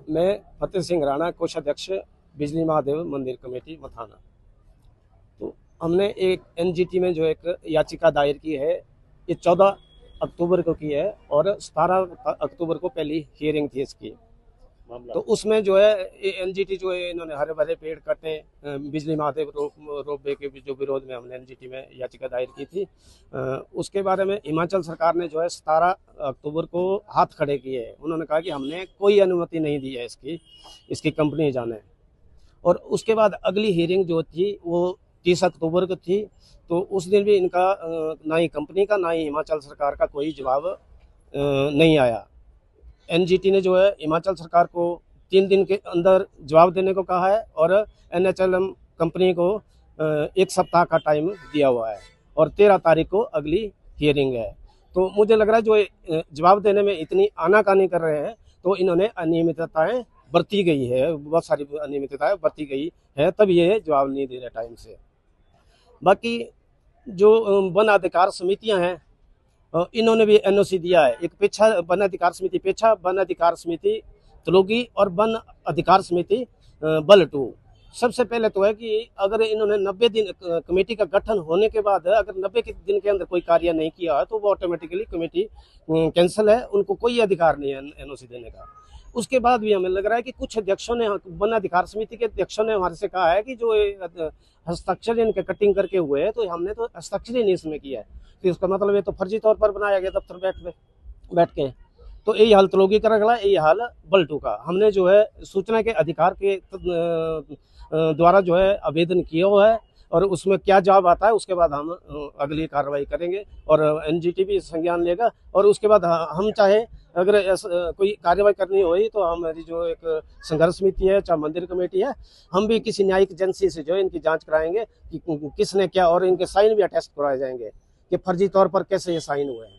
मैं फतेह सिंह राणा, कोषाध्यक्ष बिजली महादेव मंदिर कमेटी मथाना। तो हमने एक एनजीटी में जो एक याचिका दायर की है, ये 14 अक्टूबर को की है और 17 अक्टूबर को पहली हियरिंग थी इसकी। तो उसमें जो है एनजीटी जो है, इन्होंने हरे भरे पेड़ कटे, बिजली महादेव रोपवे के जो विरोध में हमने एनजीटी में याचिका दायर की थी, उसके बारे में हिमाचल सरकार ने जो है 17 अक्टूबर को हाथ खड़े किए। उन्होंने कहा कि हमने कोई अनुमति नहीं दी है इसकी कंपनी जाने। और उसके बाद अगली हियरिंग जो थी वो 30 अक्टूबर को थी। तो उस दिन भी इनका ना ही कंपनी का ना ही हिमाचल सरकार का कोई जवाब नहीं आया। एनजीटी ने जो है हिमाचल सरकार को 3 दिन के अंदर जवाब देने को कहा है और एनएचएलएम कंपनी को 1 सप्ताह का टाइम दिया हुआ है और 13 तारीख को अगली हियरिंग है। तो मुझे लग रहा है जो जवाब देने में इतनी आनाकानी कर रहे हैं, तो इन्होंने अनियमितताएं बरती गई है, बहुत सारी अनियमितताएं बरती गई है, तब ये जवाब नहीं दे रहे टाइम से। बाकी जो वन अधिकार समितियां हैं, इन्होंने भी एनओसी दिया है। एक पेछा वन अधिकार समिति पेछा, वन अधिकार समिति तलोगी और वन अधिकार समिति बल 2। सबसे पहले तो है कि अगर इन्होंने 90 दिन कमेटी का गठन होने के बाद अगर 90 दिन के अंदर कोई कार्य नहीं किया तो वो ऑटोमेटिकली कमेटी कैंसिल है, उनको कोई अधिकार नहीं है एनओसी देने का। उसके बाद भी हमें लग रहा है कि कुछ अध्यक्षों ने, वन अधिकार समिति के अध्यक्षों ने हमारे से कहा है कि जो हस्ताक्षर इनके कटिंग करके हुए हैं, तो हमने तो हस्ताक्षर ही नहीं इसमें किया है, तो इसका मतलब ये तो फर्जी तौर पर बनाया गया दफ्तर बैठ के। तो यही हाल तलोगी का रखला, यही हाल बल 2 का। हमने जो है सूचना के अधिकार के द्वारा जो है आवेदन किया हुआ है और उसमें क्या जवाब आता है उसके बाद हम अगली कार्रवाई करेंगे और एनजीटी भी संज्ञान लेगा। और उसके बाद हम चाहे अगर कोई कार्रवाई करनी हुई तो हमारी जो एक संघर्ष समिति है, चाहे मंदिर कमेटी है, हम भी किसी न्यायिक एजेंसी से जो है इनकी जांच कराएंगे कि किसने क्या, और इनके साइन भी अटेस्ट करवाए जाएंगे कि फर्जी तौर पर कैसे ये साइन हुए हैं।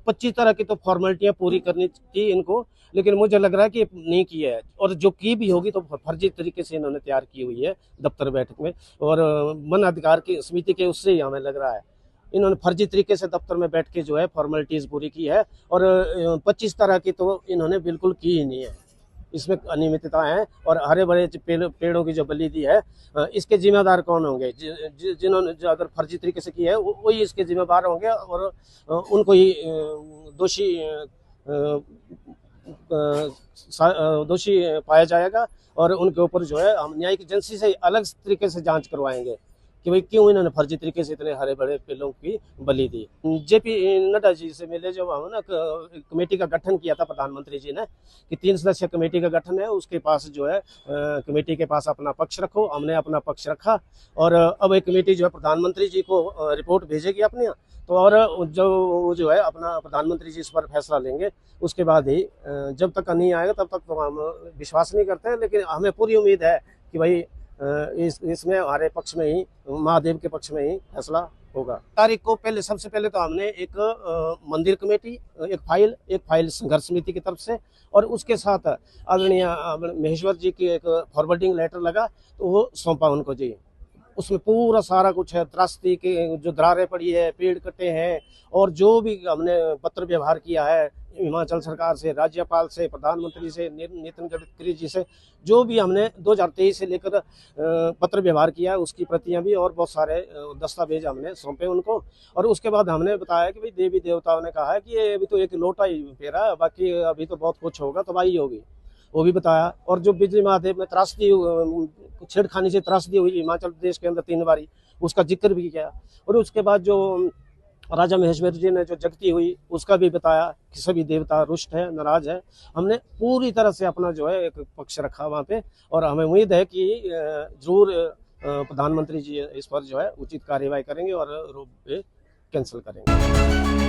25 तरह की तो फॉर्मेलिटियां पूरी करनी थी इनको, लेकिन मुझे लग रहा है कि नहीं की है, और जो की भी होगी तो फर्जी तरीके से इन्होंने तैयार की हुई है दफ्तर बैठक में। और वन अधिकार की समिति के उससे ही हमें लग रहा है इन्होंने फर्जी तरीके से दफ्तर में बैठ के जो है फॉर्मेलिटीज पूरी की है, और 25 तरह की तो इन्होंने बिल्कुल की ही नहीं है। इसमें अनियमितता है और हरे भरे पेड़ों की जो बलि दी है, इसके जिम्मेदार कौन होंगे? जिन्होंने जो अगर फर्जी तरीके से की है वही इसके जिम्मेदार होंगे और उनको ही दोषी पाया जाएगा और उनके ऊपर जो है हम न्यायिक एजेंसी से अलग तरीके से जांच करवाएंगे कि भाई क्यों इन्होंने फर्जी तरीके से इतने हरे भरे पेड़ों की बलि दी। जेपी नड्डा जी से मिले जब हम ना कमेटी का गठन किया था प्रधानमंत्री जी ने कि 3 सदस्यीय कमेटी का गठन है, उसके पास जो है कमेटी के पास अपना पक्ष रखो। हमने अपना पक्ष रखा और अब एक कमेटी जो है प्रधानमंत्री जी को रिपोर्ट भेजेगी अपनी, तो और जो है अपना प्रधानमंत्री जी इस पर फैसला लेंगे। उसके बाद ही जब तक नहीं आएगा तब तक तो हम विश्वास नहीं करते, लेकिन हमें पूरी उम्मीद है कि भाई इसमें हमारे पक्ष में ही, महादेव के पक्ष में ही फैसला होगा। तारीख को पहले सबसे पहले तो हमने एक मंदिर कमेटी, एक फाइल संघर्ष समिति की तरफ से, और उसके साथ आदरणीय महेश्वर जी की एक फॉरवर्डिंग लेटर लगा तो वो सौंपा उनको जी। उसमें पूरा सारा कुछ है, त्रासदी के जो दरारें पड़ी है, पेड़ कटे हैं, और जो भी हमने पत्र व्यवहार किया है हिमाचल सरकार से, राज्यपाल से, प्रधानमंत्री से, नितिन गडकरी जी से, जो भी हमने 2023 से लेकर पत्र व्यवहार किया है उसकी प्रतियां भी और बहुत सारे दस्तावेज हमने सौंपे उनको। और उसके बाद हमने बताया कि भाई देवी देवताओं ने कहा है कि ये अभी तो एक लोटा ही फेरा है, बाकी अभी तो बहुत कुछ होगा, तबाही होगी, वो भी बताया। और जो बिजली महादेव में त्रासदी, छेड़खानी से त्रासदी हुई हिमाचल प्रदेश के अंदर 3 बारी, उसका जिक्र भी किया। और उसके बाद जो राजा महेश्वर जी ने जो जगती हुई उसका भी बताया कि सभी देवता रुष्ट है, नाराज है। हमने पूरी तरह से अपना जो है एक पक्ष रखा वहाँ पे, और हमें उम्मीद है कि जरूर प्रधानमंत्री जी इस पर जो है उचित कार्यवाही करेंगे और रोक पे कैंसिल करेंगे।